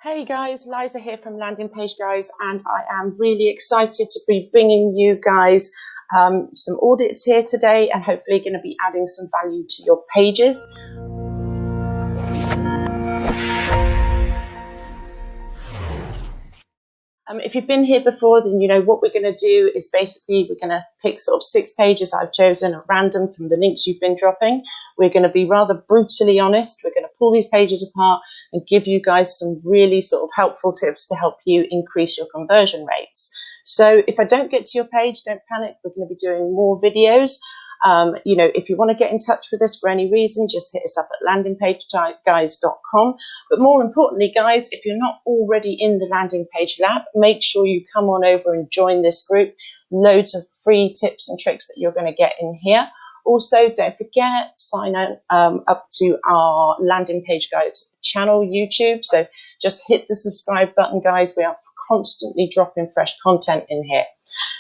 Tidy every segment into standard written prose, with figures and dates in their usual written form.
Hey guys, Liza here from Landing Page Guys, and I am really excited to be bringing you guys some audits here today, and hopefully going to be adding some value to your pages. If you've been here before, then you know what we're going to do is basically we're going to pick sort of 6 pages I've chosen at random from the links you've been dropping. We're going to be rather brutally honest. We're going to pull these pages apart and give you guys some really sort of helpful tips to help you increase your conversion rates. So if I don't get to your page, don't panic. We're going to be doing more videos. If you want to get in touch with us for any reason, just hit us up at landingpageguys.com. But more importantly, guys, if you're not already in the Landing Page Lab, make sure you come on over and join this group. Loads of free tips and tricks that you're going to get in here. Also, don't forget, sign up to our Landing Page Guys channel, YouTube. So just hit the subscribe button, guys. We are constantly dropping fresh content in here.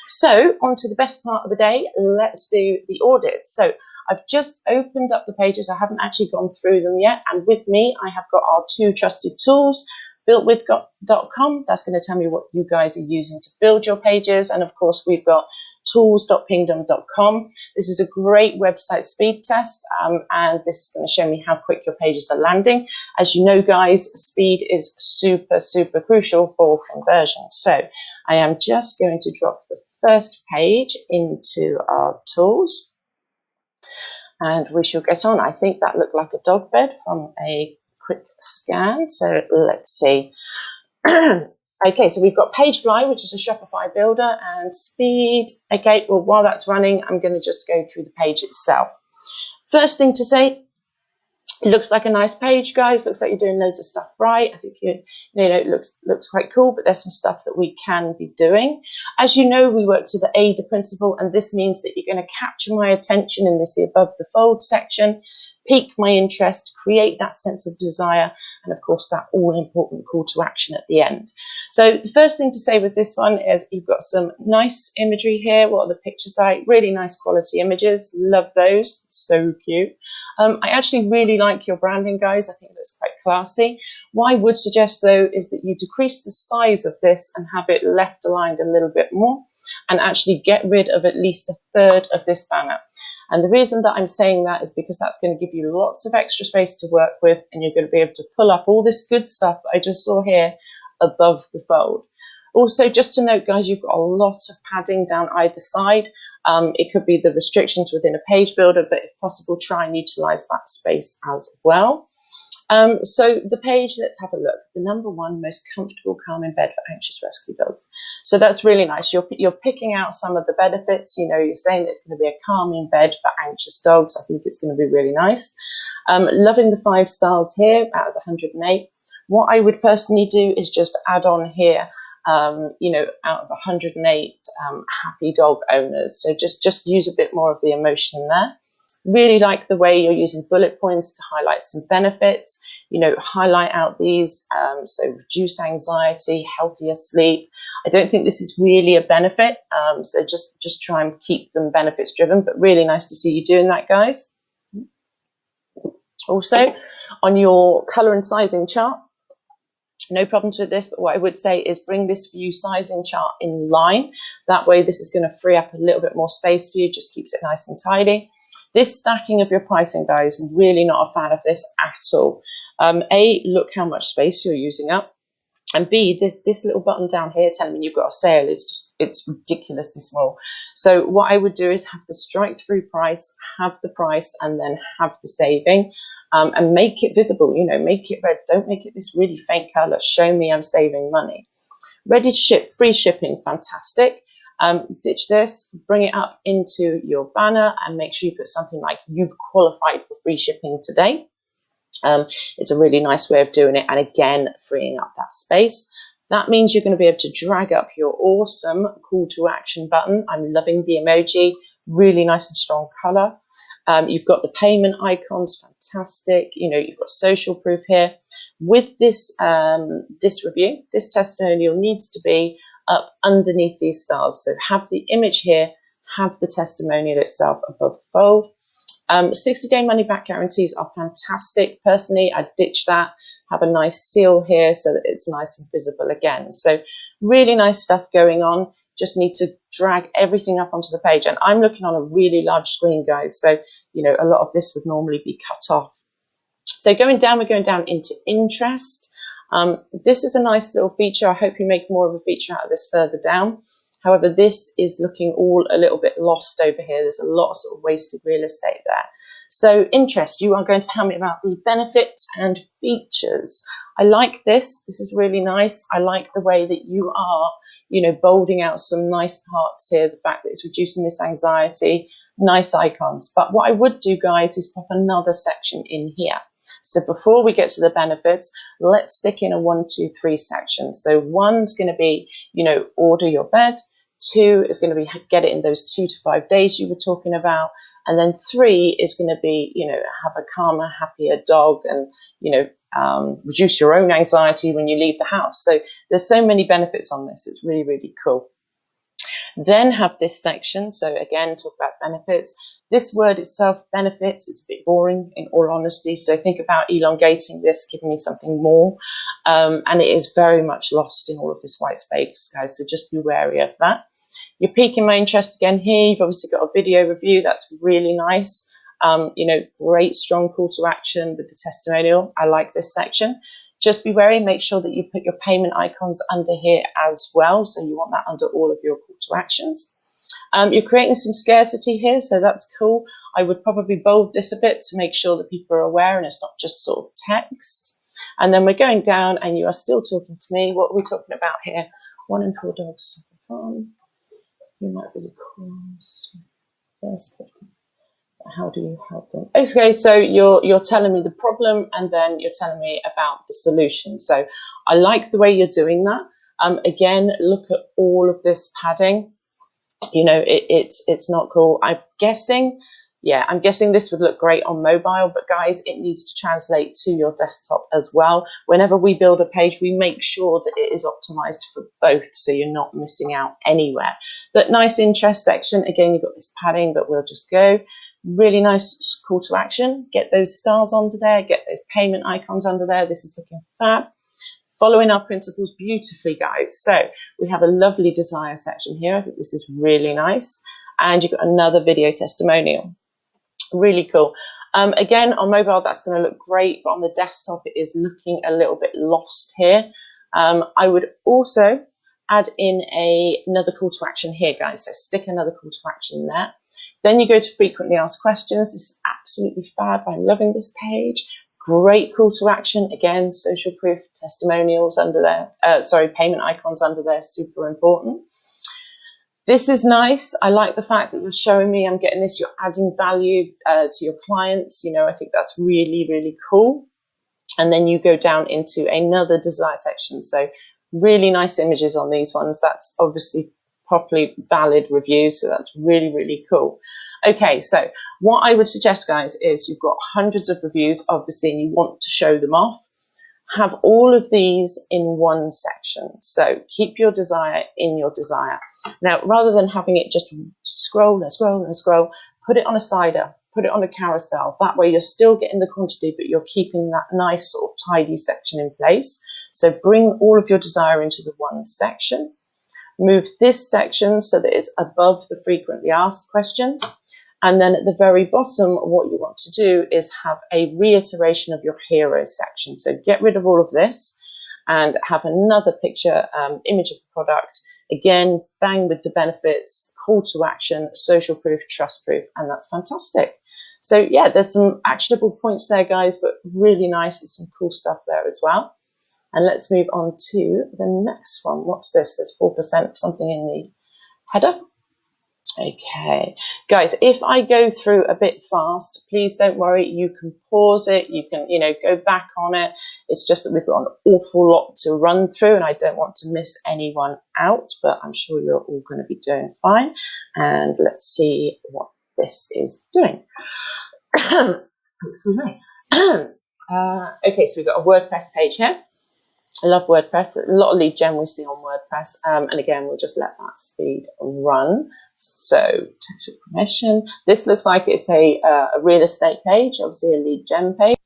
So on to the best part of the day, let's do the audit. So I've just opened up the pages. I haven't actually gone through them yet. And with me, I have got our 2 trusted tools, builtwith.com. That's going to tell me what you guys are using to build your pages. And of course, we've got tools.pingdom.com. This is a great website speed test, and this is going to show me how quick your pages are landing. As you know, guys, speed is super, super crucial for conversion. So I am just going to drop the first page into our tools, and we shall get on. I think that looked like a dog bed from a quick scan. So let's see. Okay, so we've got Pagefly, which is a Shopify builder, and speed. Okay, well, while that's running, I'm going to just go through the page itself. First thing to say, it looks like a nice page, guys. Looks like you're doing loads of stuff right. I think it looks quite cool, but there's some stuff that we can be doing. As you know, we work to the AIDA principle, and this means that you're going to capture my attention in this above the fold section, pique my interest, create that sense of desire, and of course that all-important call to action at the end. So the first thing to say with this one is you've got some nice imagery here. What are the pictures like? Really nice quality images. Love those. So cute. I actually really like your branding, guys. I think it looks quite classy. What I would suggest, though, is that you decrease the size of this and have it left aligned a little bit more, and actually get rid of at least a third of this banner. And the reason that I'm saying that is because that's going to give you lots of extra space to work with, and you're going to be able to pull up all this good stuff that I just saw here above the fold. Also, just to note, guys, you've got a lot of padding down either side. It could be the restrictions within a page builder, but if possible, try and utilize that space as well. So the page, let's have a look. The number 1 most comfortable, calming bed for anxious rescue dogs. So that's really nice. You're picking out some of the benefits. You know, you're saying that it's going to be a calming bed for anxious dogs. I think it's going to be really nice. Loving the 5 stars here out of the 108. What I would personally do is just add on here, out of 108 happy dog owners. So just use a bit more of the emotion there. Really like the way you're using bullet points to highlight some benefits, highlight out these, so reduce anxiety, healthier sleep. I don't think this is really a benefit, so just try and keep them benefits driven, but really nice to see you doing that, guys. Also, on your color and sizing chart, no problems with this, but what I would say is bring this view sizing chart in line. That way, this is going to free up a little bit more space for you, just keeps it nice and tidy. This stacking of your pricing, guys, really not a fan of this at all. A, look how much space you're using up. And B, this little button down here telling me you've got a sale, it's ridiculously small. So what I would do is have the strike through price, have the price, and then have the saving. And make it visible, make it red. Don't make it this really faint color. Show me I'm saving money. Ready to ship, free shipping, fantastic. Ditch this, bring it up into your banner, and make sure you put something like you've qualified for free shipping today. It's a really nice way of doing it, and again, freeing up that space. That means you're going to be able to drag up your awesome call to action button. I'm loving the emoji, really nice and strong color. You've got the payment icons, fantastic. You've got social proof here. With this review, this testimonial needs to be up underneath these stars. So have the image here, have the testimonial itself above the fold. 60-day money back guarantees are fantastic. Personally, I'd ditch that. have a nice seal here so that it's nice and visible again. So really nice stuff going on. Just need to drag everything up onto the page. And I'm looking on a really large screen, guys. So, you know, a lot of this would normally be cut off. So going down, we're going down into interest. This is a nice little feature. I hope you make more of a feature out of this further down. However, this is looking all a little bit lost over here. There's a lot of sort of wasted real estate there. So interest, you are going to tell me about the benefits and features. I like this. This is really nice. I like the way that you are, you know, bolding out some nice parts here. The fact that it's reducing this anxiety, nice icons. But what I would do, guys, is pop another section in here. So before we get to the benefits, let's stick in a 1, 2, 3 section. So 1's going to be, you know, order your bed. 2 is going to be get it in those 2 to 5 days you were talking about. And then 3 is going to be, you know, have a calmer, happier dog and, you know, reduce your own anxiety when you leave the house. So there's so many benefits on this. It's really, really cool. Then have this section. So again, talk about benefits. This word itself, benefits, it's a bit boring in all honesty. So think about elongating this, giving me something more. And it is very much lost in all of this white space, guys. So just be wary of that. You're piquing my interest again here. You've obviously got a video review. That's really nice. You know, great strong call to action with the testimonial. I like this section. Just be wary, make sure that you put your payment icons under here as well. So you want that under all of your call to actions. You're creating some scarcity here, so that's cool. I would probably bold this a bit to make sure that people are aware and it's not just sort of text. And then we're going down and you are still talking to me. What are we talking about here? 1 in 4 dogs suffer from. You might be the cause. First, how do you help them? Okay, so you're telling me the problem and then you're telling me about the solution. So I like the way you're doing that. Again, look at all of this padding. You know, it's not cool. I'm guessing this would look great on mobile, but guys, it needs to translate to your desktop as well. Whenever we build a page, we make sure that it is optimized for both, so you're not missing out anywhere. But nice interest section. Again, you've got this padding, but we'll just go. Really nice call to action. Get those stars under there, get those payment icons under there. This is looking fab. Following our principles beautifully, guys. So we have a lovely desire section here. I think this is really nice. And you've got another video testimonial. Really cool. Again, on mobile, that's going to look great, but on the desktop, it is looking a little bit lost here. I would also add in another call to action here, guys. So stick another call to action there. Then you go to frequently asked questions. This is absolutely fab. I'm loving this page. Great call to action. Again, social proof, testimonials under there. Payment icons under there, super important. This is nice. I like the fact that you're showing me I'm getting this. You're adding value to your clients. You know, I think that's really, really cool. And then you go down into another desire section. So really nice images on these ones. That's obviously properly valid reviews. So that's really, really cool. Okay, so what I would suggest, guys, is you've got hundreds of reviews, obviously, and you want to show them off. Have all of these in one section. So keep your desire in your desire. Now, rather than having it just scroll and scroll and scroll, put it on a slider, put it on a carousel. That way you're still getting the quantity, but you're keeping that nice sort of tidy section in place. So bring all of your desire into the one section. Move this section so that it's above the frequently asked questions. And then at the very bottom, what you want to do is have a reiteration of your hero section. So get rid of all of this and have another picture, image of the product. Again, bang with the benefits, call to action, social proof, trust proof, and that's fantastic. So yeah, there's some actionable points there, guys, but really nice. There's some cool stuff there as well. And let's move on to the next one. What's this? There's 4%, something in the header. Okay, guys, if I go through a bit fast, please don't worry. You can pause it. You can, go back on it. It's just that we've got an awful lot to run through and I don't want to miss anyone out, but I'm sure you're all going to be doing fine. And let's see what this is doing. Excuse me. Okay, so we've got a WordPress page here. I love WordPress. A lot of lead gen we see on WordPress. And again, we'll just let that speed run. So textual permission. This looks like it's a real estate page, obviously a lead gen page.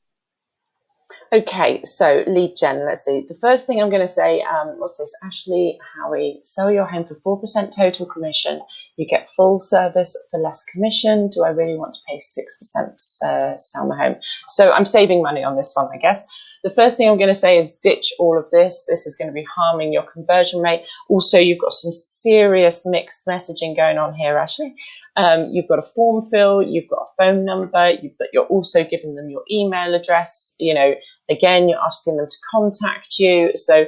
Okay, so lead gen, let's see. The first thing I'm going to say, what's this? Ashley, Howie, sell your home for 4% total commission. You get full service for less commission. Do I really want to pay 6% to sell my home? So I'm saving money on this one, I guess. The first thing I'm going to say is ditch all of this. This is going to be harming your conversion rate. Also, you've got some serious mixed messaging going on here, Ashley. You've got a form fill, you've got a phone number, but you're also giving them your email address. You know, again, you're asking them to contact you. So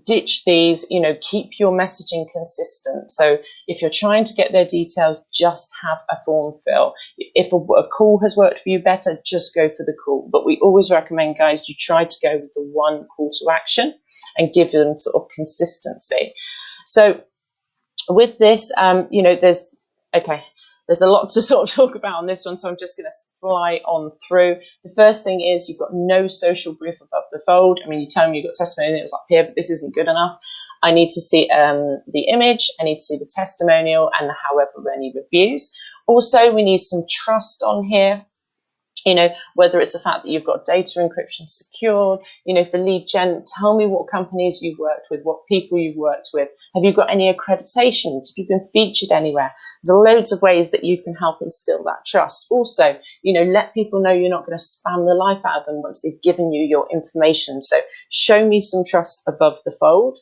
ditch these, you know, keep your messaging consistent. So if you're trying to get their details, just have a form fill. If a call has worked for you better, just go for the call. But we always recommend, guys, you try to go with the one call to action and give them sort of consistency. So with this, you know, there's a lot to sort of talk about on this one, so I'm just going to fly on through. The first thing is you've got no social proof above the fold. I mean, you tell me you've got testimonials up here, but this isn't good enough. I need to see the image, I need to see the testimonial, and however many reviews. Also, we need some trust on here. You know, whether it's the fact that you've got data encryption secured, you know, for lead gen, tell me what companies you've worked with, what people you've worked with. Have you got any accreditations? Have you been featured anywhere? There's loads of ways that you can help instill that trust. Also, you know, let people know you're not going to spam the life out of them once they've given you your information. So show me some trust above the fold.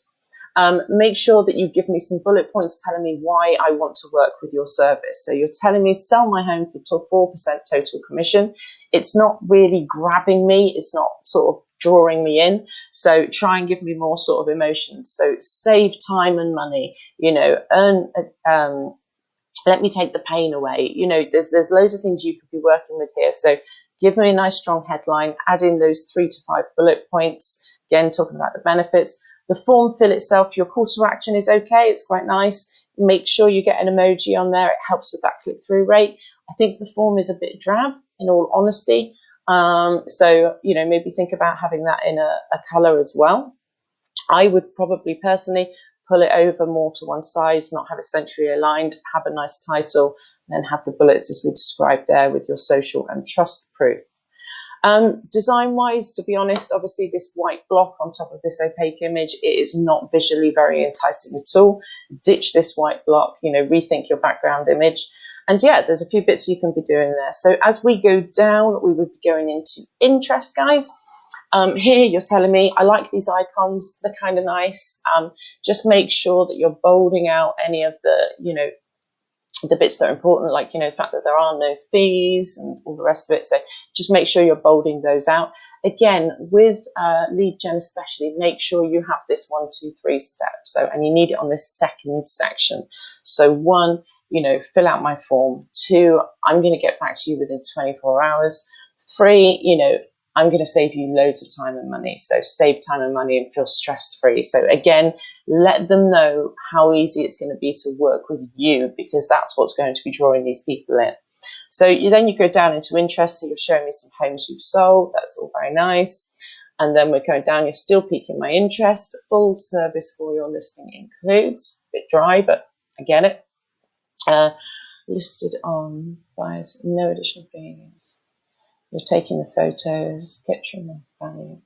Make sure that you give me some bullet points telling me why I want to work with your service. So you're telling me sell my home for 4% total commission. It's not really grabbing me. It's not sort of drawing me in. So try and give me more sort of emotions. So save time and money, you know, let me take the pain away. You know, there's loads of things you could be working with here. So give me a nice strong headline, add in those 3 to 5 bullet points. Again, talking about the benefits. The form fill itself, your call to action is okay. It's quite nice. Make sure you get an emoji on there. It helps with that click-through rate. I think the form is a bit drab, in all honesty. So, you know, maybe think about having that in a color as well. I would probably personally pull it over more to one side, not have it centrally aligned, have a nice title, and then have the bullets as we described there with your social and trust proof. Design wise, to be honest, obviously this white block on top of this opaque image, it is not visually very enticing at all. Ditch this white block, you know, rethink your background image. And yeah, there's a few bits you can be doing there. So as we go down, we would be going into interest, guys. Here you're telling me, I like these icons, they're kind of nice. Just make sure that you're bolding out any of the, you know, the bits that are important, like, you know, the fact that there are no fees and all the rest of it. So just make sure you're bolding those out. Again, with lead gen especially, make sure you have this 1, 2, 3 step. So, and you need it on this second section. So 1, you know, fill out my form. 2, I'm going to get back to you within 24 hours. 3, you know, I'm going to save you loads of time and money. So save time and money and feel stress-free. So again, let them know how easy it's going to be to work with you, because that's what's going to be drawing these people in. So you go down into interest. So you're showing me some homes you've sold. That's all very nice. And then we're going down. You're still piquing my interest. Full service for your listing includes, a bit dry, but I get it. Listed on buyers, no additional fees. You're taking the photos, picture and value.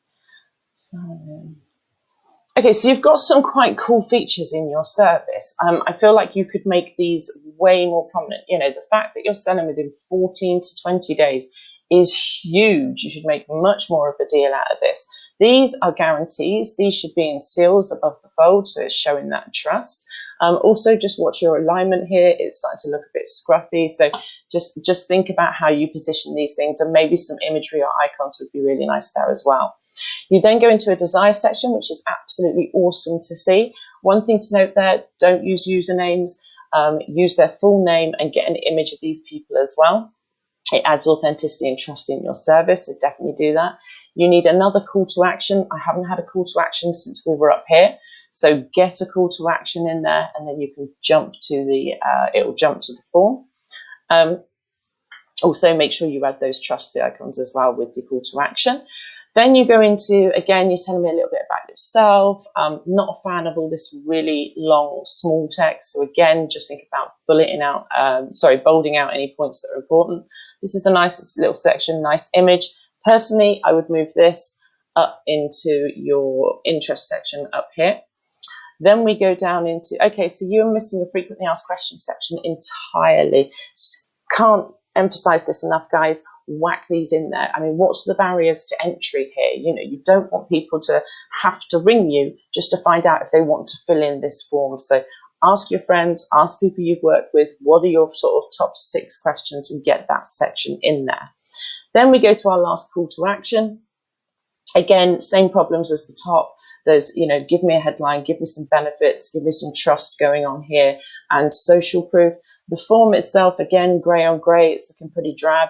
Okay, so you've got some quite cool features in your service. I feel like you could make these way more prominent. You know, the fact that you're selling within 14 to 20 days is huge. You should make much more of a deal out of this. These are guarantees. These should be in seals above the fold, so it's showing that trust. Also, just watch your alignment here. It's starting to look a bit scruffy. So just think about how you position these things, and maybe some imagery or icons would be really nice there as well. You then go into a desire section, which is absolutely awesome to see. One thing to note there, don't use usernames, use their full name and get an image of these people as well. It adds authenticity and trust in your service, so definitely do that. You need another call to action. I haven't had a call to action since we were up here. So get a call to action in there, and then you can jump to the, it'll jump to the form. Also make sure you add those trusted icons as well with the call to action. Then you go into, again, you're telling me a little bit about yourself. Not a fan of all this really long, small text. So again, just think about bolding out any points that are important. This is a nice little section, nice image. Personally, I would move this up into your interest section up here. Then we go down into, okay, so you're missing the frequently asked questions section entirely. Can't emphasize this enough, guys. Whack these in there. I mean, what's the barriers to entry here? You know, you don't want people to have to ring you just to find out if they want to fill in this form. So ask your friends, ask people you've worked with, what are your sort of top 6 questions, and get that section in there. Then we go to our last call to action. Again, same problems as the top. There's, you know, give me a headline, give me some benefits, give me some trust going on here, and social proof. The form itself, again, grey on grey, it's looking pretty drab.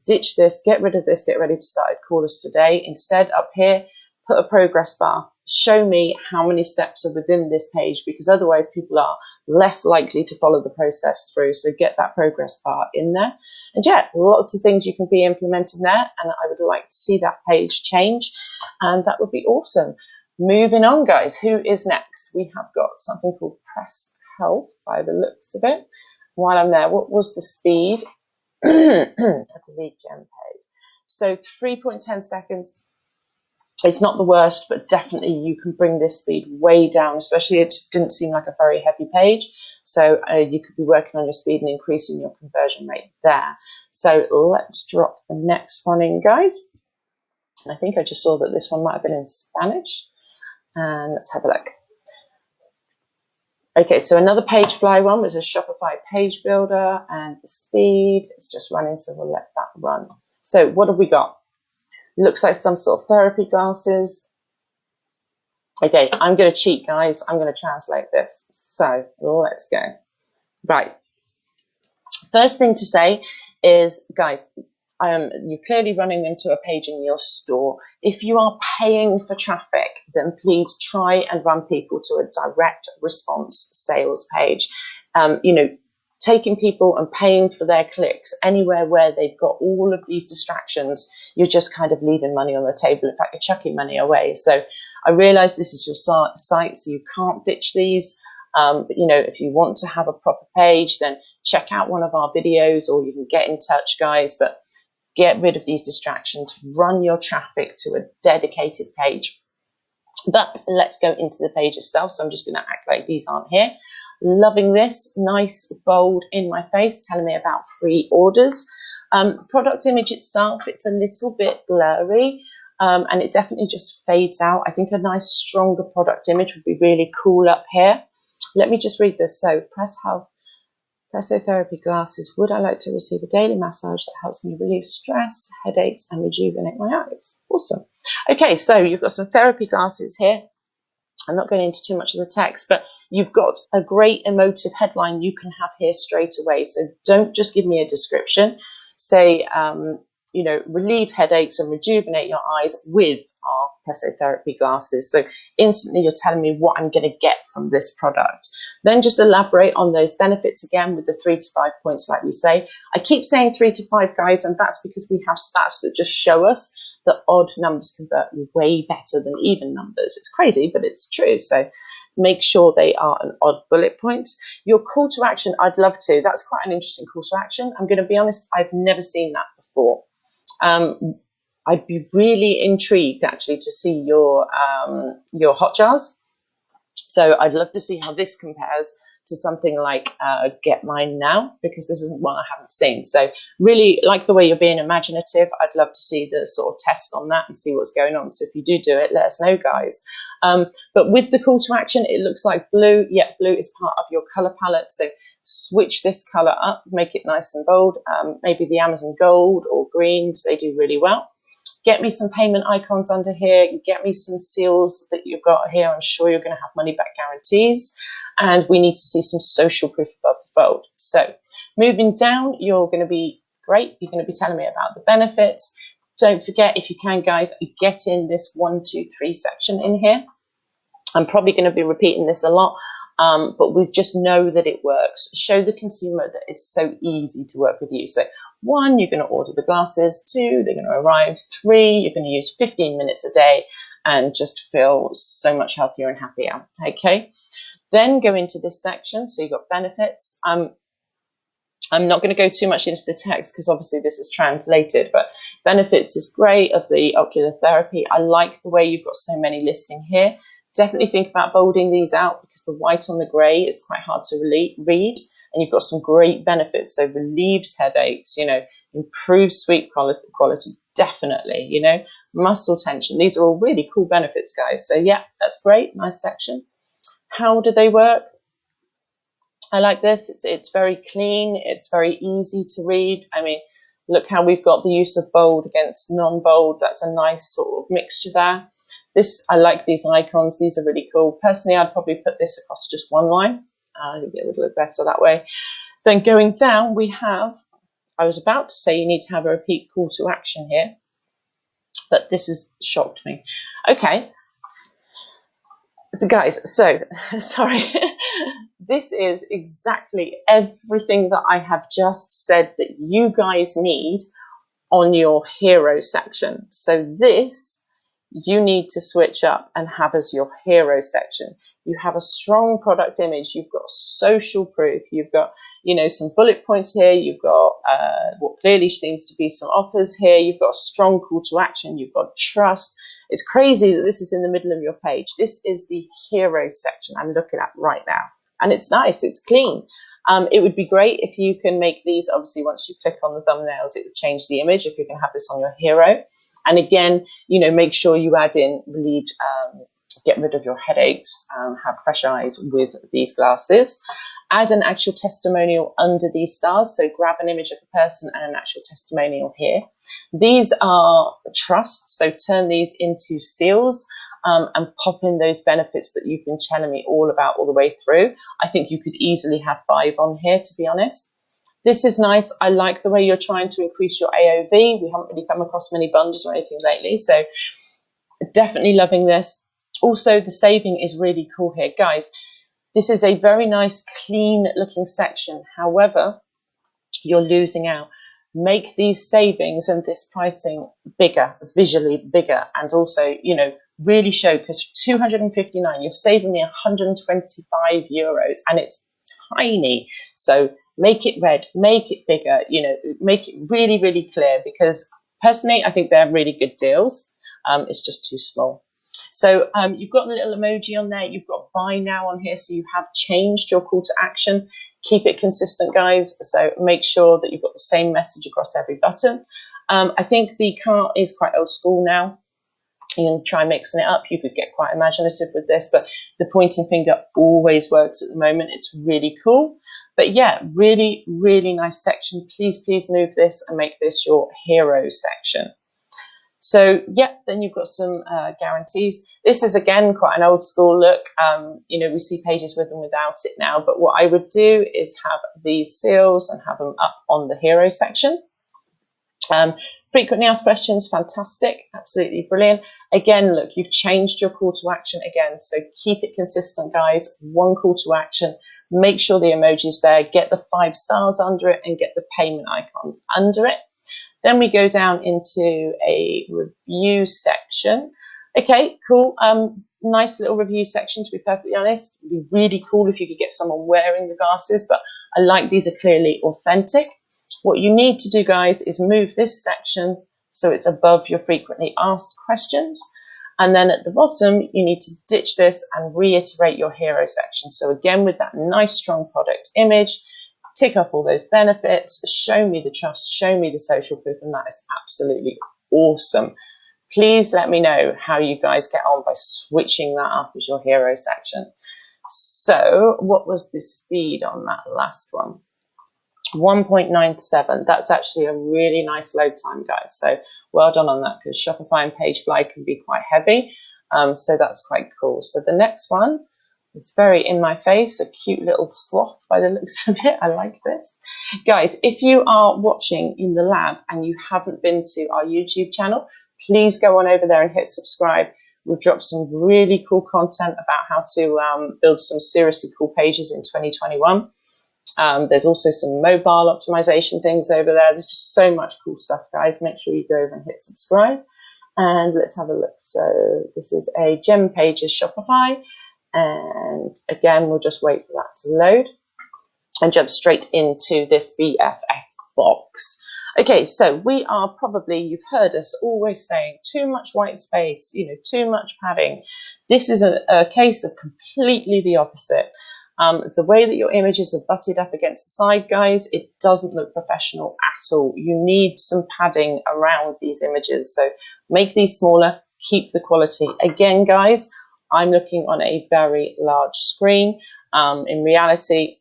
Ditch this, get rid of this, get ready to start a call us today. Instead, up here, put a progress bar. Show me how many steps are within this page, because otherwise people are less likely to follow the process through. So get that progress bar in there. And yeah, lots of things you can be implementing there. And I would like to see that page change. And that would be awesome. Moving on, guys, who is next? We have got something called Press Health by the looks of it. While I'm there, what was the speed of the lead gen page? So 3.10 seconds. It's not the worst, but definitely you can bring this speed way down, especially it didn't seem like a very heavy page. So you could be working on your speed and increasing your conversion rate there. So let's drop the next one in, guys. I think I just saw that this one might have been in Spanish. And let's have a look. Okay, so another page fly one was a Shopify page builder, and the speed is just running, so we'll let that run. So what have we got? Looks like some sort of therapy glasses. Okay, I'm going to cheat, guys. I'm going to translate this. So let's go. Right. First thing to say is, guys, you're clearly running into a page in your store. If you are paying for traffic, then please try and run people to a direct response sales page. You know, taking people and paying for their clicks anywhere where they've got all of these distractions, you're just kind of leaving money on the table. In fact, you're chucking money away. So I realize this is your site, so you can't ditch these. But, you know, if you want to have a proper page, then check out one of our videos, or you can get in touch, guys. But get rid of these distractions, run your traffic to a dedicated page. But let's go into the page itself. So I'm just going to act like these aren't here. Loving this, nice, bold, in my face, telling me about free orders. Product image itself, it's a little bit blurry, and it definitely just fades out. I think a nice, stronger product image would be really cool up here. Let me just read this. So, Press Health Pressotherapy glasses. Would I like to receive a daily massage that helps me relieve stress, headaches, and rejuvenate my eyes? Awesome. Okay, so you've got some therapy glasses here. I'm not going into too much of the text, but you've got a great emotive headline you can have here straight away. So don't just give me a description. Say, you know, relieve headaches and rejuvenate your eyes with our pressotherapy glasses. So instantly you're telling me what I'm going to get from this product. Then just elaborate on those benefits again with the 3 to 5 points, like we say. I keep saying 3 to 5, guys, and that's because we have stats that just show us that odd numbers convert way better than even numbers. It's crazy, but it's true. So make sure they are an odd bullet point. Your call to action, I'd love to. That's quite an interesting call to action. I'm going to be honest, I've never seen that before. I'd be really intrigued actually to see your hot jars. So I'd love to see how this compares to something like Get Mine Now, because this isn't one I haven't seen. So really like the way you're being imaginative. I'd love to see the sort of test on that and see what's going on. So if you do it, let us know, guys. But with the call to action, it looks like blue. Yeah, blue is part of your color palette. So switch this color up, make it nice and bold. Maybe the Amazon Gold or greens, they do really well. Get me some payment icons under here. Get me some seals that you've got here. I'm sure you're going to have money back guarantees. And we need to see some social proof above the fold. So moving down, you're going to be great. You're going to be telling me about the benefits. Don't forget, if you can, guys, get in this 1, 2, 3 section in here. I'm probably going to be repeating this a lot, but we just know that it works. Show the consumer that it's so easy to work with you. So 1, you're going to order the glasses. 2, they're going to arrive. 3, you're going to use 15 minutes a day and just feel so much healthier and happier. Okay. Then go into this section. So you've got benefits. I'm not going to go too much into the text because obviously this is translated, but benefits is great of the ocular therapy. I like the way you've got so many listing here. Definitely think about bolding these out because the white on the grey is quite hard to read, and you've got some great benefits. So relieves headaches, improves sleep quality, definitely, muscle tension. These are all really cool benefits, guys. So yeah, that's great. Nice section. How do they work? I like this. It's very clean. It's very easy to read. I mean, look how we've got the use of bold against non-bold. That's a nice sort of mixture there. I like these icons. These are really cool. Personally, I'd probably put this across just one line. I think it would look better that way. Then going down, I was about to say you need to have a repeat call to action here, but this has shocked me. Okay. So guys, sorry. This is exactly everything that I have just said that you guys need on your hero section. So this you need to switch up and have as your hero section. You have a strong product image, you've got social proof, you've got some bullet points here, you've got what clearly seems to be some offers here, you've got a strong call to action, you've got trust. It's crazy that this is in the middle of your page. This is the hero section I'm looking at right now. And it's nice, it's clean. It would be great if you can make these, obviously once you click on the thumbnails, it would change the image if you can have this on your hero. And again, make sure you add in relieved, get rid of your headaches, have fresh eyes with these glasses. Add an actual testimonial under these stars. So grab an image of a person and an actual testimonial here. These are trust, so turn these into seals. And pop in those benefits that you've been telling me all about all the way through. I think you could easily have 5 on here, to be honest. This is nice. I like the way you're trying to increase your AOV. We haven't really come across many bundles or anything lately, so definitely loving this. Also, the saving is really cool here. Guys, this is a very nice, clean looking section. However, you're losing out. Make these savings and this pricing bigger, visually bigger, and also, really show, because 259, you're saving me 125 euros and it's tiny. So make it red, make it bigger, make it really, really clear, because personally, I think they're really good deals. It's just too small. So you've got a little emoji on there. You've got buy now on here. So you have changed your call to action. Keep it consistent, guys. So make sure that you've got the same message across every button. I think the cart is quite old school now. You can try mixing it up. You could get quite imaginative with this, but the pointing finger always works at the moment. It's really cool. But yeah, really, really nice section. Please, please move this and make this your hero section. So yeah, then you've got some guarantees. This is again quite an old school look. We see pages with and without it now, but what I would do is have these seals and have them up on the hero section. Frequently asked questions, fantastic, absolutely brilliant. Again, look, you've changed your call to action again, so keep it consistent, guys. One call to action, make sure the emoji's there, get the 5 stars under it and get the payment icons under it. Then we go down into a review section. Okay, cool. Nice little review section, to be perfectly honest. It'd be really cool if you could get someone wearing the glasses, but I like these are clearly authentic. What you need to do, guys, is move this section so it's above your frequently asked questions. And then at the bottom, you need to ditch this and reiterate your hero section. So again, with that nice, strong product image, tick off all those benefits, show me the trust, show me the social proof, and that is absolutely awesome. Please let me know how you guys get on by switching that up as your hero section. So what was the speed on that last one? 1.97. That's actually a really nice load time, guys. So well done on that, because Shopify and Pagefly can be quite heavy. So that's quite cool. So the next one, it's very in my face, a cute little sloth by the looks of it. I like this. Guys, if you are watching in the lab and you haven't been to our YouTube channel, please go on over there and hit subscribe. We've dropped some really cool content about how to build some seriously cool pages in 2021. There's also some mobile optimization things over there. There's just so much cool stuff, guys. Make sure you go over and hit subscribe. And let's have a look. So this is a Gem Pages Shopify. And again, we'll just wait for that to load. and jump straight into this BFF box. Okay, so we are probably, you've heard us always saying too much white space, too much padding. This is a case of completely the opposite. The way that your images are butted up against the side, guys, it doesn't look professional at all. You need some padding around these images. So make these smaller, keep the quality. Again, guys, I'm looking on a very large screen. In reality,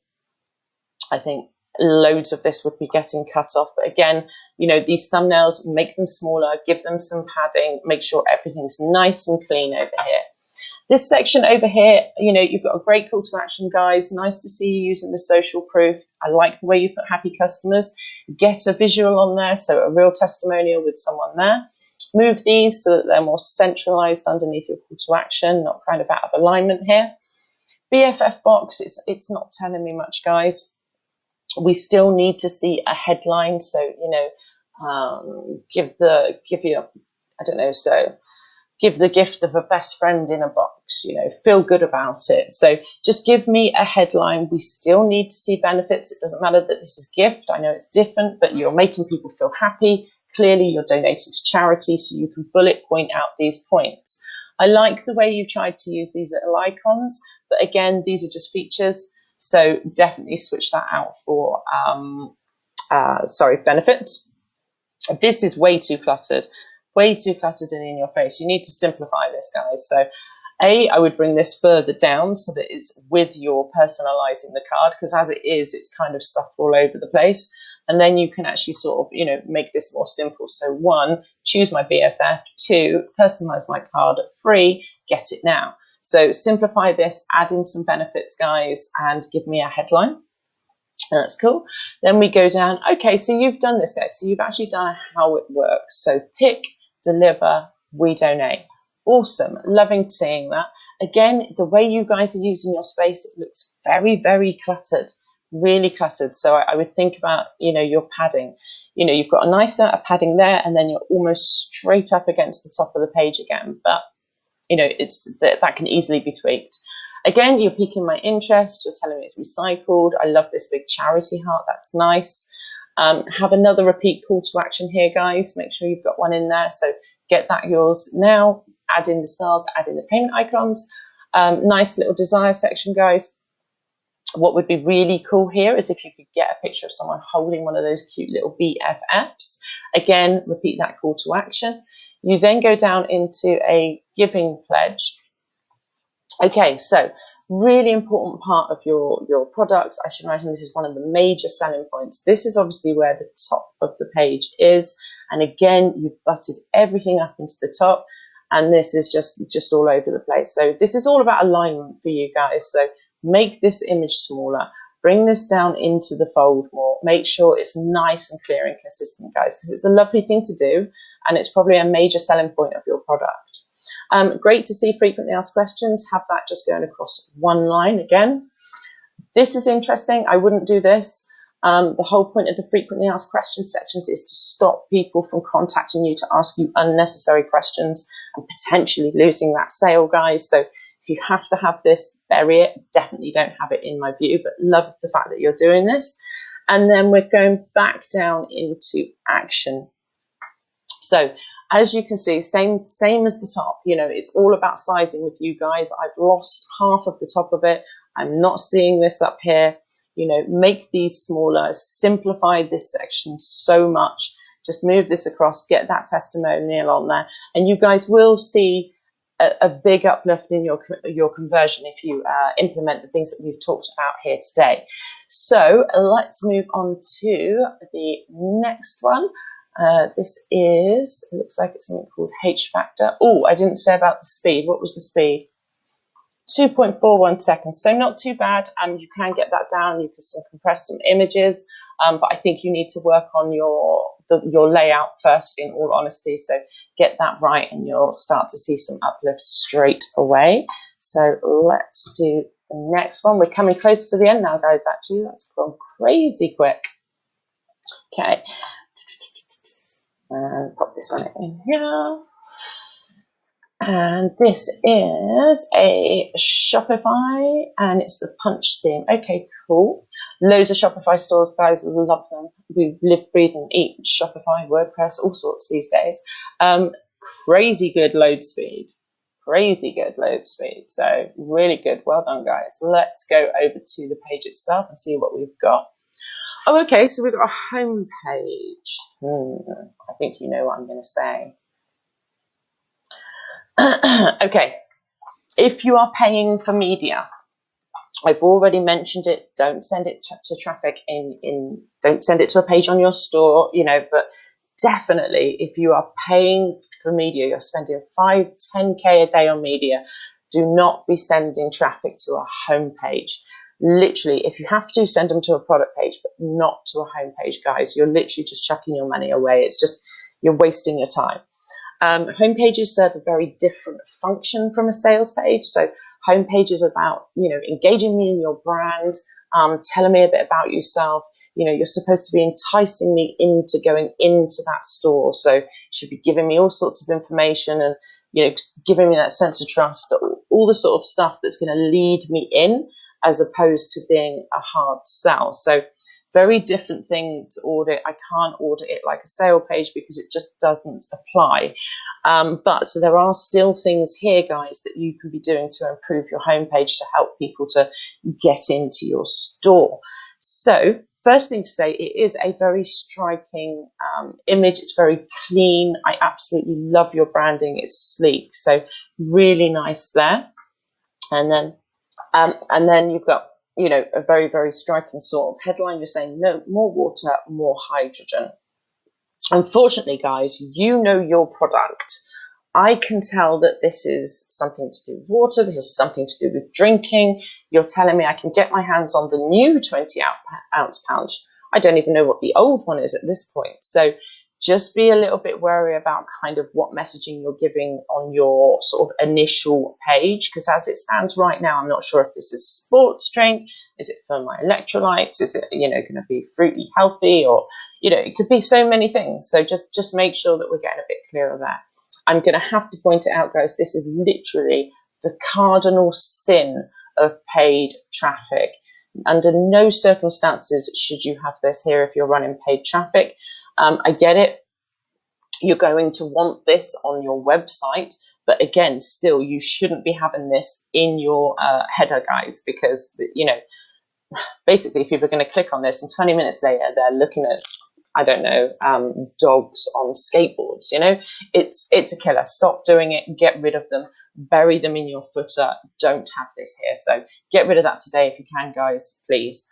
I think loads of this would be getting cut off. But again, these thumbnails, make them smaller, give them some padding, make sure everything's nice and clean over here. This section over here, you've got a great call to action, guys. Nice to see you using the social proof. I like the way you put happy customers. Get a visual on there, so a real testimonial with someone there. Move these so that they're more centralized underneath your call to action, not kind of out of alignment here. BFF box, it's not telling me much, guys. We still need to see a headline, so give the gift of a best friend in a box, feel good about it. So just give me a headline. We still need to see benefits. It doesn't matter that this is gift. I know it's different, but you're making people feel happy. Clearly you're donating to charity, so you can bullet point out these points. I like the way you tried to use these little icons, but again, these are just features. So definitely switch that out for, benefits. This is way too cluttered and in your face. You need to simplify this, guys. So I would bring this further down so that it's with your personalizing the card, because as it is, it's kind of stuffed all over the place. And then you can actually sort of, make this more simple. So 1, choose my BFF. 2, personalize my card. 3, get it now. So simplify this, add in some benefits, guys, and give me a headline. That's cool. Then we go down. Okay, so you've done this, guys. So you've actually done how it works. So pick, deliver, we donate. Awesome. Loving seeing that. Again, the way you guys are using your space, it looks very, very cluttered, really cluttered. So I would think about, your padding. You've got a nice amount of padding there, and then you're almost straight up against the top of the page again. But that can easily be tweaked. Again, you're piquing my interest. You're telling me it's recycled. I love this big charity heart. That's nice. Have another repeat call to action here, guys. Make sure you've got one in there. So get that yours now. Add in the stars, add in the payment icons. Nice little desire section, guys. What would be really cool here is if you could get a picture of someone holding one of those cute little BFFs. Again, repeat that call to action. You then go down into a giving pledge. Okay, so really important part of your product. I should imagine this is one of the major selling points. This is obviously where the top of the page is. And again, you've butted everything up into the top. And this is just all over the place. So this is all about alignment for you guys. So make this image smaller. Bring this down into the fold more. Make sure it's nice and clear and consistent, guys, because it's a lovely thing to do. And it's probably a major selling point of your product. Great to see frequently asked questions. Have that just going across one line again. This is interesting. I wouldn't do this. The whole point of the frequently asked questions sections is to stop people from contacting you to ask you unnecessary questions and potentially losing that sale, guys. So if you have to have this, bury it. Definitely don't have it in my view, but love the fact that you're doing this. And then we're going back down into action. So as you can see, same as the top, it's all about sizing with you guys. I've lost half of the top of it. I'm not seeing this up here. Make these smaller, simplify this section so much. Just move this across, get that testimonial on there, and you guys will see a big uplift in your conversion if you implement the things that we've talked about here today. So let's move on to the next one. This is, it looks like it's something called H factor. Oh, I didn't say about the speed. What was the speed? 2.41 seconds. So not too bad. You can get that down. You can compress some images, but I think you need to work on your layout first, in all honesty. So get that right and you'll start to see some uplift straight away. So let's do the next one. We're coming close to the end now, guys, actually. That's gone crazy quick. Okay. And pop this one in here. And this is a Shopify and it's the punch theme. Okay, cool. Loads of Shopify stores, guys, love them. We live, breathe and eat Shopify, WordPress, all sorts these days. Crazy good load speed. Crazy good load speed. So really good. Well done, guys. Let's go over to the page itself and see what we've got. Oh, okay, so we've got a home page. I think you know what I'm going to say. Okay, if you are paying for media, I've already mentioned it. Don't send it to traffic don't send it to a page on your store, but definitely if you are paying for media, you're spending 5-10K a day on media, do not be sending traffic to a homepage. Literally, if you have to, send them to a product page, but not to a homepage, guys. You're literally just chucking your money away. It's just, you're wasting your time. Home pages serve a very different function from a sales page. So home page is about, engaging me in your brand, telling me a bit about yourself. You're supposed to be enticing me into going into that store. So you should be giving me all sorts of information and, giving me that sense of trust, all the sort of stuff that's going to lead me in, as opposed to being a hard sell. So very different thing to audit. I can't audit it like a sale page because it just doesn't apply. But so there are still things here, guys, that you can be doing to improve your homepage to help people to get into your store. So first thing to say, it is a very striking image. It's very clean. I absolutely love your branding. It's sleek. So really nice there. And then you've got, a very, very striking sort of headline. You're saying, no, more water, more hydrogen. Unfortunately, guys, you know your product. I can tell that this is something to do with water. This is something to do with drinking. You're telling me I can get my hands on the new 20-ounce pouch. I don't even know what the old one is at this point. So just be a little bit wary about kind of what messaging you're giving on your sort of initial page, because as it stands right now, I'm not sure if this is a sports drink. Is it for my electrolytes? Is it, going to be fruity healthy? Or, it could be so many things. So just make sure that we're getting a bit clearer there. I'm going to have to point it out, guys, this is literally the cardinal sin of paid traffic. Under no circumstances should you have this here if you're running paid traffic. I get it. You're going to want this on your website. But again, still, you shouldn't be having this in your header, guys, because, basically people are going to click on this and 20 minutes later, they're looking at, I don't know, dogs on skateboards. It's a killer. Stop doing it. Get rid of them. Bury them in your footer. Don't have this here. So get rid of that today if you can, guys, please.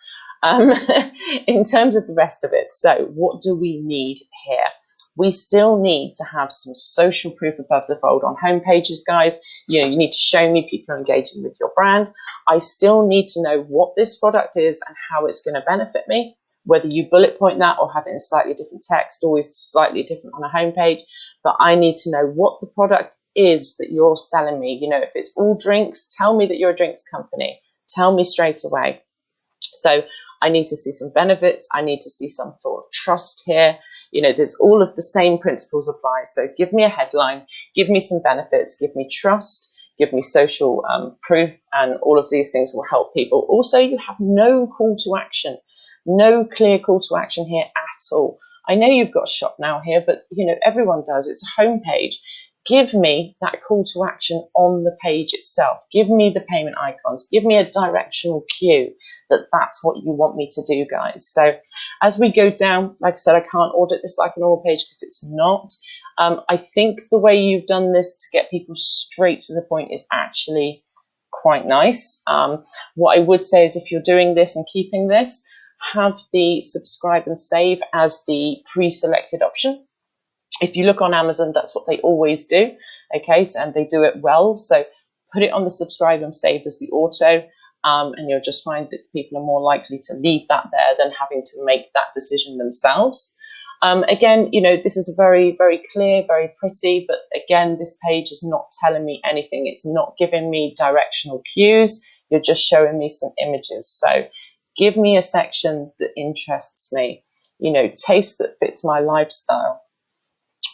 In terms of the rest of it, so what do we need here? We still need to have some social proof above the fold on home pages, guys. You need to show me people are engaging with your brand. I still need to know what this product is and how it's going to benefit me. Whether you bullet point that or have it in slightly different text, always slightly different on a homepage. But I need to know what the product is that you're selling me. If it's all drinks, tell me that you're a drinks company. Tell me straight away. So I need to see some benefits. I need to see some sort of trust here. There's all of the same principles apply. So give me a headline, give me some benefits, give me trust, give me social proof, and all of these things will help people. Also, you have no call to action. No clear call to action here at all. I know you've got shop now here, but everyone does. It's a homepage. Give me that call to action on the page itself. Give me the payment icons. Give me a directional cue that's what you want me to do, guys. So as we go down, like I said, I can't audit this like an all page because it's not. I think the way you've done this to get people straight to the point is actually quite nice. What I would say is if you're doing this and keeping this, have the subscribe and save as the pre-selected option. If you look on Amazon, that's what they always do. Okay, and they do it well. So put it on the subscribe and save as the auto, and you'll just find that people are more likely to leave that there than having to make that decision themselves. Again, this is a very, very clear, very pretty, but again, this page is not telling me anything. It's not giving me directional cues. You're just showing me some images. So give me a section that interests me, taste that fits my lifestyle.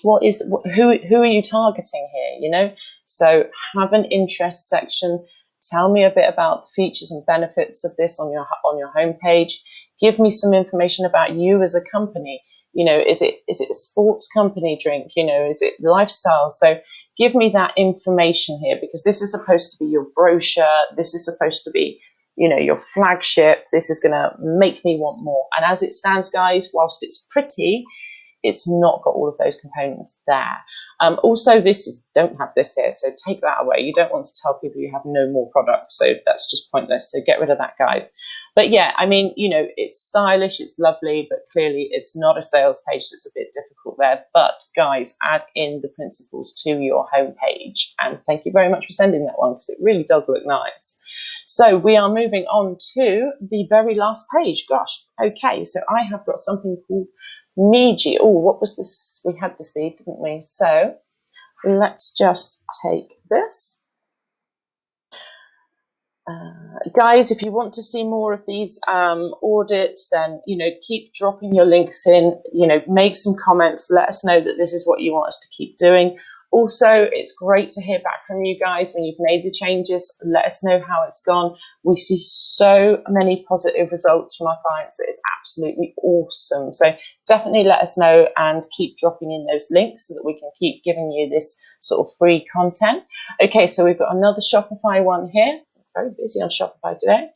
Who are you targeting here? So have an interest section. Tell me a bit about the features and benefits of this on your homepage. Give me some information about you as a company. You know, is it a sports company drink? You know, is it lifestyle? So give me that information here, because this is supposed to be your brochure. This is supposed to be, you know, your flagship. This is going to make me want more. And as it stands, guys, whilst it's pretty, it's not got all of those components there. Also, don't have this here, so take that away. You don't want to tell people you have no more products, so that's just pointless. So get rid of that, guys. But yeah, I mean, you know, it's stylish, it's lovely, but clearly it's not a sales page. That's a bit difficult there. But guys, add in the principles to your homepage, and thank you very much for sending that one, because it really does look nice. So we are moving on to the very last page. Gosh, okay, so I have got something called Meiji. Oh, what was this? We had this feed, didn't we? So let's just take this. Guys, if you want to see more of these audits, then, you know, keep dropping your links in, you know, make some comments, let us know that this is what you want us to keep doing. Also, it's great to hear back from you guys when you've made the changes. Let us know how it's gone. We see so many positive results from our clients that it's absolutely awesome. So definitely let us know and keep dropping in those links so that we can keep giving you this sort of free content. Okay, so we've got another Shopify one here. Very busy on Shopify today.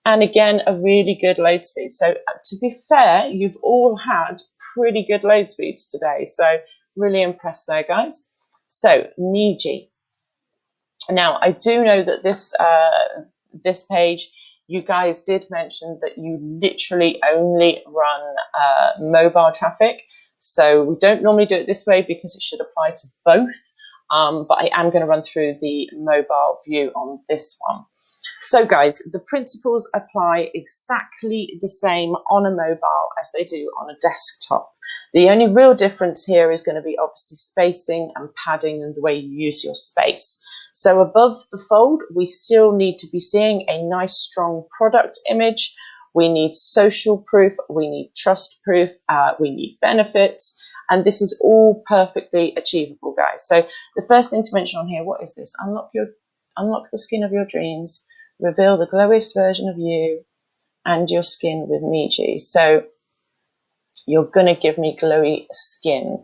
And again, a really good load speed. So to be fair, you've all had pretty good load speeds today. So really impressed there, guys. So Meiji. Now, I do know that this page, you guys did mention that you literally only run mobile traffic. So we don't normally do it this way because it should apply to both. But I am going to run through the mobile view on this one. So guys, the principles apply exactly the same on a mobile as they do on a desktop. The only real difference here is going to be obviously spacing and padding and the way you use your space. So above the fold, we still need to be seeing a nice strong product image. We need social proof, we need trust proof, we need benefits, and this is all perfectly achievable, guys. So the first thing to mention on here, what is this? Unlock the skin of your dreams, reveal the glowiest version of you and your skin with Meiji. So you're going to give me glowy skin.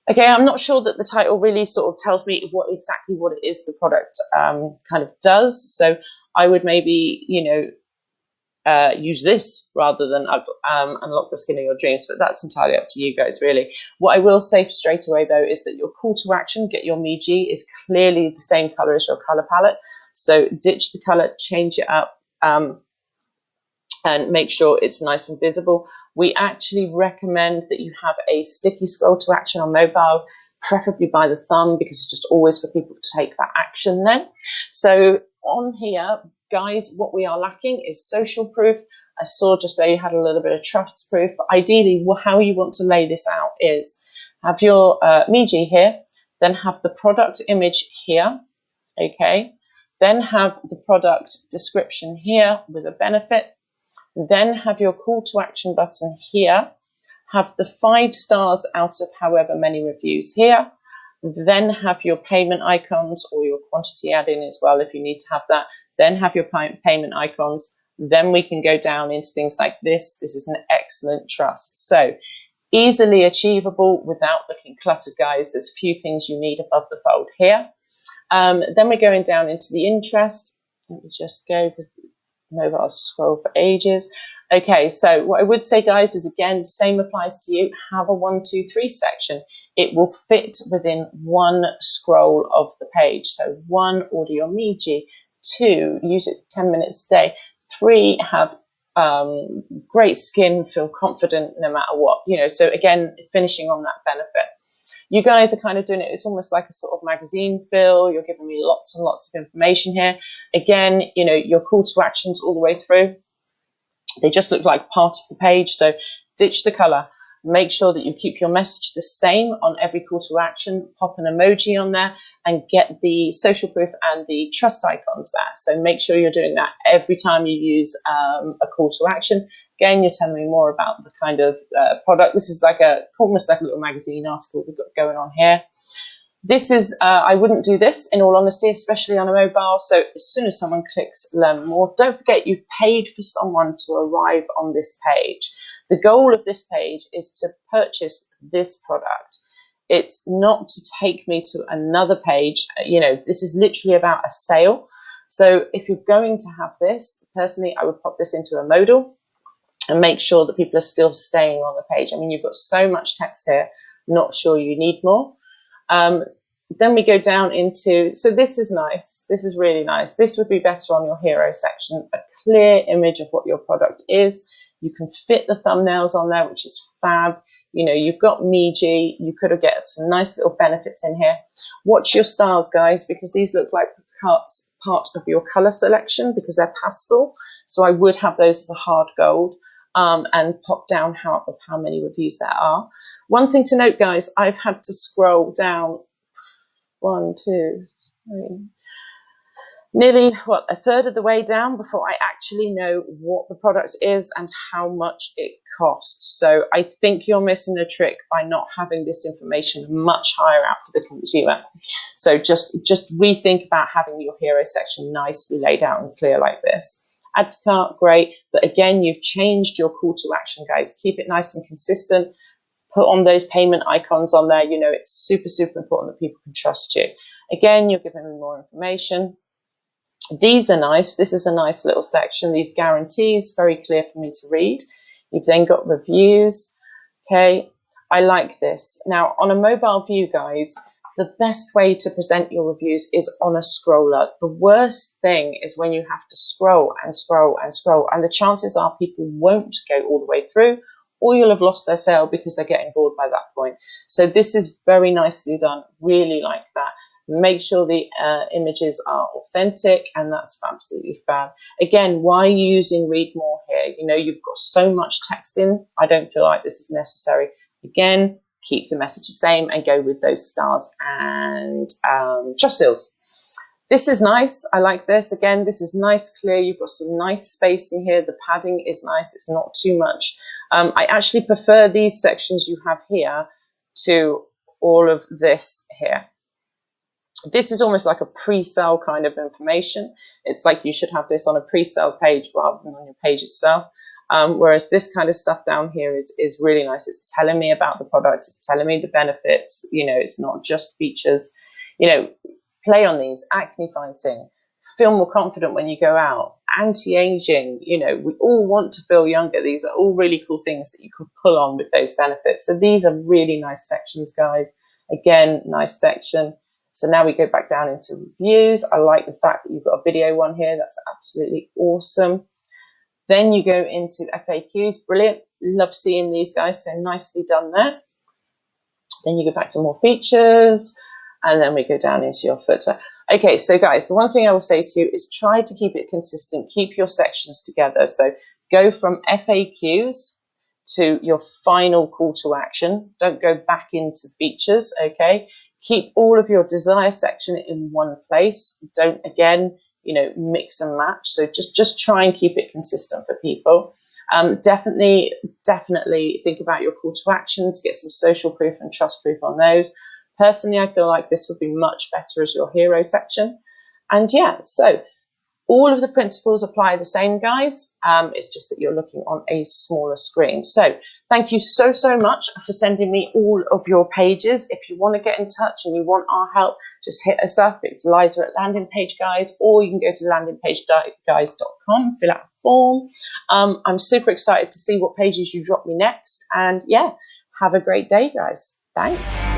Okay, I'm not sure that the title really sort of tells me exactly what it is the product kind of does. So I would maybe, you know, use this rather than unlock the skin of your dreams, but that's entirely up to you guys, really. What I will say straight away, though, is that your call to action, get your Meiji, is clearly the same color as your color palette. So ditch the color, change it up, and make sure it's nice and visible. We actually recommend that you have a sticky scroll to action on mobile, preferably by the thumb, because it's just always for people to take that action then. So on here, guys, what we are lacking is social proof. I saw just there you had a little bit of trust proof, but ideally how you want to lay this out is have your Meiji here, then have the product image here, okay, then have the product description here with a benefit, then have your call to action button here, have the 5 stars out of however many reviews here, then have your payment icons or your quantity add-in as well if you need to have that, then have your payment icons, then we can go down into things like this. This is an excellent trust. So easily achievable without looking cluttered, guys. There's a few things you need above the fold here. Then we're going down into the interest. Let me just go because mobile scroll for ages. Okay, so what I would say, guys, is again, same applies to you. Have a 1, 2, 3 section. It will fit within one scroll of the page. So 1, order your Meiji. 2, use it 10 minutes a day. 3, have great skin, feel confident no matter what. You know, so again, finishing on that benefit. You guys are kind of doing it, it's almost like a sort of magazine feel. You're giving me lots and lots of information here. Again, you know, your call to actions all the way through. They just look like part of the page. So ditch the color. Make sure that you keep your message the same on every call to action. Pop an emoji on there and get the social proof and the trust icons there. So make sure you're doing that every time you use a call to action. Again, you're telling me more about the kind of product. This is like almost like a little magazine article we've got going on here. This is, I wouldn't do this in all honesty, especially on a mobile. So as soon as someone clicks learn more, don't forget you've paid for someone to arrive on this page. The goal of this page is to purchase this product. It's not to take me to another page. You know, this is literally about a sale. So if you're going to have this, personally, I would pop this into a modal and make sure that people are still staying on the page. I mean, you've got so much text here, not sure you need more. Then we go down into, so this is nice. This is really nice. This would be better on your hero section, a clear image of what your product is. You can fit the thumbnails on there, which is fab. You know, you've got Meiji. You could have get some nice little benefits in here. Watch your styles, guys, because these look like part of your color selection because they're pastel. So I would have those as a hard gold. And pop down how many reviews there are. One thing to note, guys, I've had to scroll down 1, 2, 3, nearly a third of the way down before I actually know what the product is and how much it costs. So I think you're missing a trick by not having this information much higher out for the consumer. So just rethink about having your hero section nicely laid out and clear like this. Add to cart, great. But again, you've changed your call to action, guys. Keep it nice and consistent. Put on those payment icons on there. You know, it's super, super important that people can trust you. Again, you're giving them more information. These are nice. This is a nice little section. These guarantees, very clear for me to read. You've then got reviews. Okay, I like this. Now, on a mobile view, guys, the best way to present your reviews is on a scroller. The worst thing is when you have to scroll and scroll and scroll, and the chances are people won't go all the way through, or you'll have lost their sale because they're getting bored by that point. So this is very nicely done. Really like that. Make sure the images are authentic, and that's absolutely fab. Again, why are you using read more here? You know, you've got so much text in. I don't feel like this is necessary. Again, keep the message the same and go with those stars and trust seals. This is nice. I like this. Again, this is nice, clear. You've got some nice spacing here. The padding is nice. It's not too much. I actually prefer these sections you have here to all of this here. This is almost like a pre-sale kind of information. It's like you should have this on a pre-sale page rather than on your page itself. Whereas this kind of stuff down here is really nice. It's telling me about the product. It's telling me the benefits. You know, it's not just features. You know, play on these. Acne fighting. Feel more confident when you go out. Anti-aging. You know, we all want to feel younger. These are all really cool things that you can pull on with those benefits. So these are really nice sections, guys. Again, nice section. So now we go back down into reviews. I like the fact that you've got a video one here. That's absolutely awesome. Then you go into FAQs. Brilliant. Love seeing these guys. So nicely done there. Then you go back to more features. And then we go down into your footer. Okay, so guys, the one thing I will say to you is try to keep it consistent. Keep your sections together. So go from FAQs to your final call to action. Don't go back into features, okay? Keep all of your desire section in one place. Don't, again, you know, mix and match. So just try and keep it consistent for people. Definitely think about your call to action to get some social proof and trust proof on those. Personally, I feel like this would be much better as your hero section. And yeah, so all of the principles apply the same, guys. It's just that you're looking on a smaller screen. So thank you so much for sending me all of your pages. If you want to get in touch and you want our help, just hit us up. It's Liza at Landing Page Guys, or you can go to landingpageguys.com, fill out a form. I'm super excited to see what pages you drop me next. And yeah, have a great day, guys. Thanks.